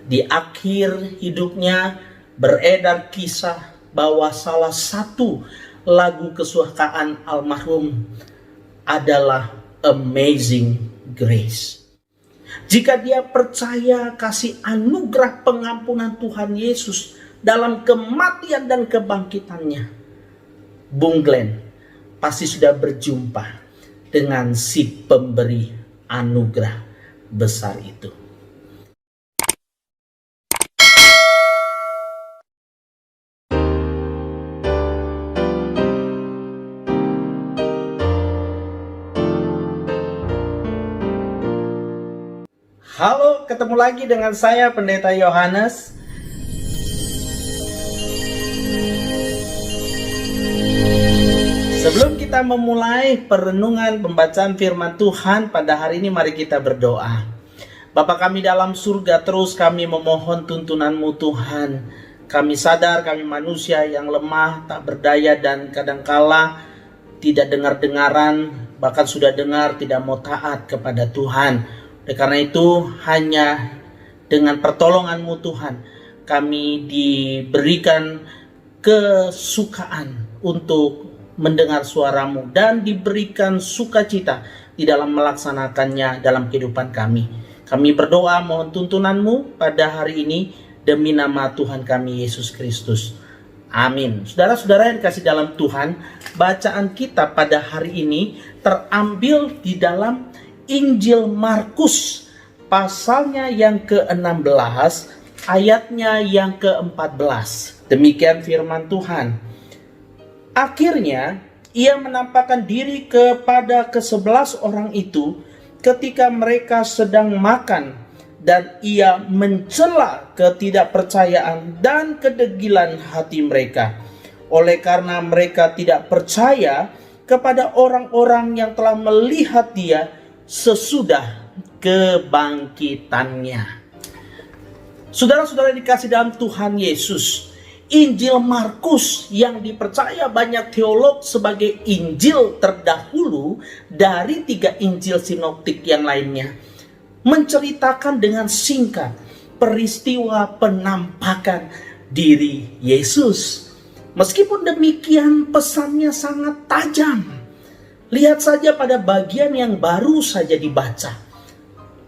Di akhir hidupnya beredar kisah bahwa salah satu lagu kesukaan almarhum adalah Amazing Grace. Jika dia percaya kasih anugerah pengampunan Tuhan Yesus dalam kematian dan kebangkitannya, Bung Glenn pasti sudah berjumpa dengan si pemberi anugerah besar itu. Halo, ketemu lagi dengan saya Pendeta Yohanes. Sebelum kita memulai perenungan pembacaan firman Tuhan pada hari ini, mari kita berdoa. Bapa kami dalam surga, terus kami memohon tuntunan-Mu Tuhan. Kami sadar kami manusia yang lemah, tak berdaya, dan kadangkala tidak dengar-dengaran, bahkan sudah dengar tidak mau taat kepada Tuhan. Oleh karena itu, hanya dengan pertolongan-Mu Tuhan, kami diberikan kesukaan untuk mendengar suara-Mu dan diberikan sukacita di dalam melaksanakannya dalam kehidupan kami. Kami berdoa mohon tuntunan-Mu pada hari ini demi nama Tuhan kami Yesus Kristus. Amin. Saudara-saudara yang dikasih dalam Tuhan, bacaan kita pada hari ini terambil di dalam Injil Markus, pasalnya yang ke-16, ayatnya yang ke-14. Demikian firman Tuhan. Akhirnya, ia menampakkan diri kepada ke-11 orang itu ketika mereka sedang makan, dan ia mencela ketidakpercayaan dan kedegilan hati mereka. Oleh karena mereka tidak percaya kepada orang-orang yang telah melihat dia sesudah kebangkitannya. Saudara-saudara dikasih dalam Tuhan Yesus, Injil Markus yang dipercaya banyak teolog sebagai Injil terdahulu dari 3 Injil sinoptik yang lainnya, menceritakan dengan singkat peristiwa penampakan diri Yesus. Meskipun demikian, pesannya sangat tajam. Lihat saja pada bagian yang baru saja dibaca.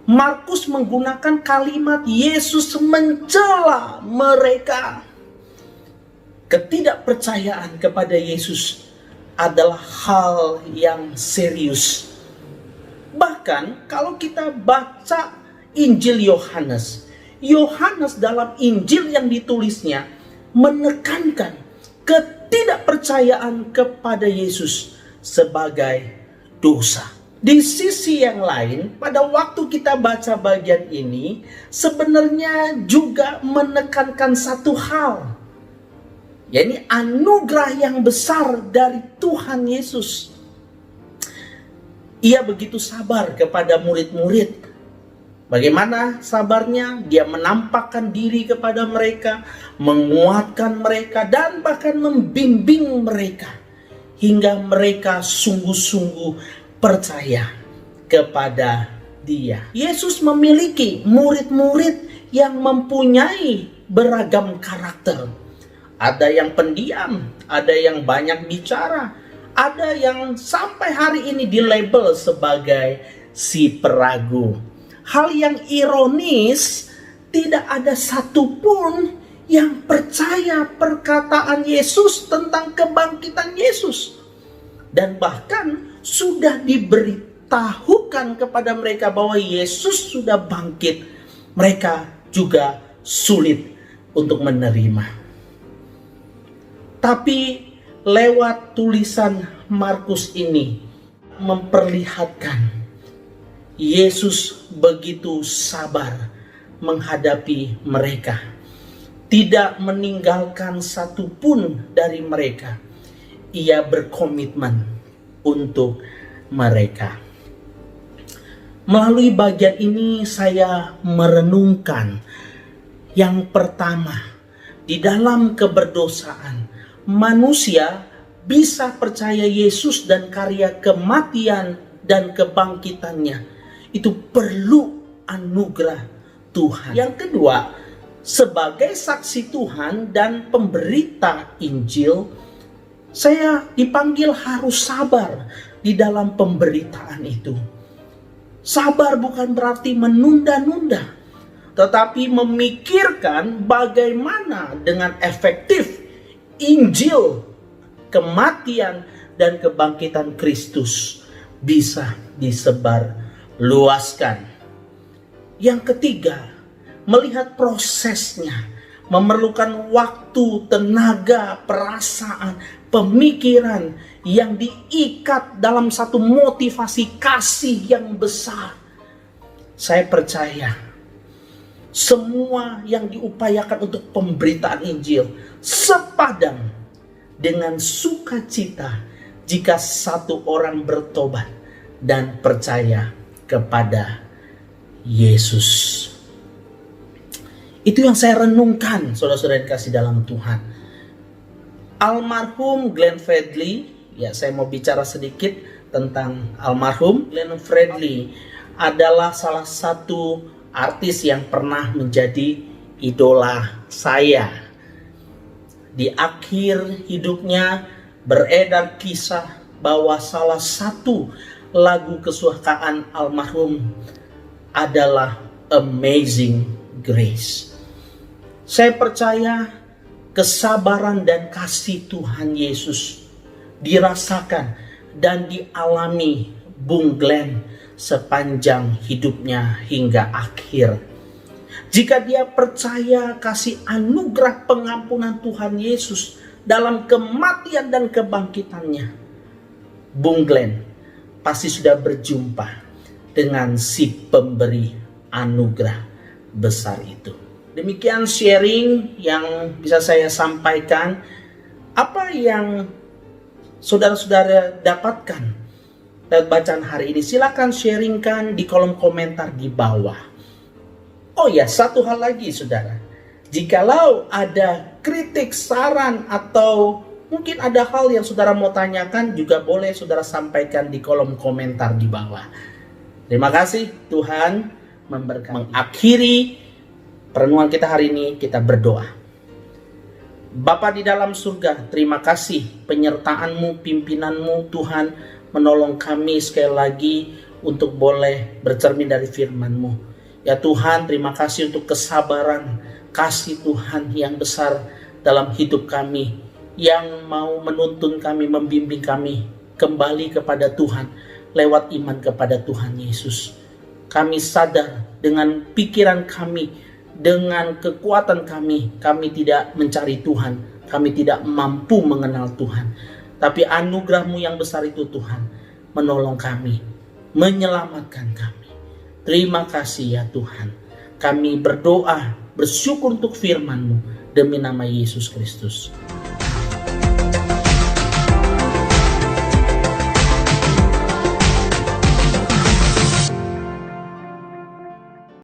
Markus menggunakan kalimat Yesus mencela mereka. Ketidakpercayaan kepada Yesus adalah hal yang serius. Bahkan kalau kita baca Injil Yohanes, Yohanes dalam Injil yang ditulisnya menekankan ketidakpercayaan kepada Yesus sebagai dosa. Di sisi yang lain, pada waktu kita baca bagian ini, sebenarnya juga menekankan satu hal, yakni anugerah yang besar dari Tuhan Yesus. Ia begitu sabar kepada murid-murid. Bagaimana sabarnya? Dia menampakkan diri kepada mereka, menguatkan mereka, dan bahkan membimbing mereka hingga mereka sungguh-sungguh percaya kepada Dia. Yesus memiliki murid-murid yang mempunyai beragam karakter. Ada yang pendiam, ada yang banyak bicara, ada yang sampai hari ini dilabel sebagai si peragu. Hal yang ironis, tidak ada satupun yang percaya perkataan Yesus tentang kebangkitan Yesus. Dan bahkan sudah diberitahukan kepada mereka bahwa Yesus sudah bangkit. Mereka juga sulit untuk menerima. Tapi lewat tulisan Markus ini memperlihatkan Yesus begitu sabar menghadapi mereka. Tidak meninggalkan satupun dari mereka. Ia berkomitmen untuk mereka. Melalui bagian ini saya merenungkan yang pertama, di dalam keberdosaan manusia bisa percaya Yesus dan karya kematian dan kebangkitannya. Itu perlu anugerah Tuhan. Yang kedua, sebagai saksi Tuhan dan pemberita Injil, saya dipanggil harus sabar di dalam pemberitaan itu. Sabar bukan berarti menunda-nunda, tetapi memikirkan bagaimana dengan efektif Injil, kematian dan kebangkitan Kristus bisa disebar luaskan. Yang ketiga, melihat prosesnya memerlukan waktu, tenaga, perasaan, pemikiran yang diikat dalam satu motivasi kasih yang besar. Saya percaya semua yang diupayakan untuk pemberitaan Injil sepadan dengan sukacita jika satu orang bertobat dan percaya kepada Yesus. Itu yang saya renungkan, saudara-saudara yang kasih dalam Tuhan. Almarhum Glenn Fredly, ya saya mau bicara sedikit tentang almarhum Glenn Fredly, adalah salah satu artis yang pernah menjadi idola saya. Di akhir hidupnya beredar kisah bahwa salah satu lagu kesukaan almarhum adalah Amazing Grace. Saya percaya kesabaran dan kasih Tuhan Yesus dirasakan dan dialami Bung Glenn sepanjang hidupnya hingga akhir. Jika dia percaya kasih anugerah pengampunan Tuhan Yesus dalam kematian dan kebangkitannya, Bung Glenn pasti sudah berjumpa dengan si pemberi anugerah besar itu. Demikian sharing yang bisa saya sampaikan. Apa yang saudara-saudara dapatkan dari bacaan hari ini, silakan sharingkan di kolom komentar di bawah. Oh ya, satu hal lagi saudara, jikalau ada kritik, saran, atau mungkin ada hal yang saudara mau tanyakan, juga boleh saudara sampaikan di kolom komentar di bawah. Terima kasih, Tuhan memberkati. Mengakhiri perenungan kita hari ini, kita berdoa. Bapa di dalam surga, terima kasih penyertaan-Mu, pimpinanmu Tuhan, menolong kami sekali lagi untuk boleh bercermin dari firman-Mu. Ya Tuhan, terima kasih untuk kesabaran, kasih Tuhan yang besar dalam hidup kami, yang mau menuntun kami, membimbing kami kembali kepada Tuhan lewat iman kepada Tuhan Yesus. Kami sadar dengan pikiran kami, dengan kekuatan kami tidak mencari Tuhan, kami tidak mampu mengenal Tuhan. Tapi anugerah-Mu yang besar itu Tuhan, menolong kami, menyelamatkan kami. Terima kasih ya Tuhan. Kami berdoa, bersyukur untuk firman-Mu, demi nama Yesus Kristus.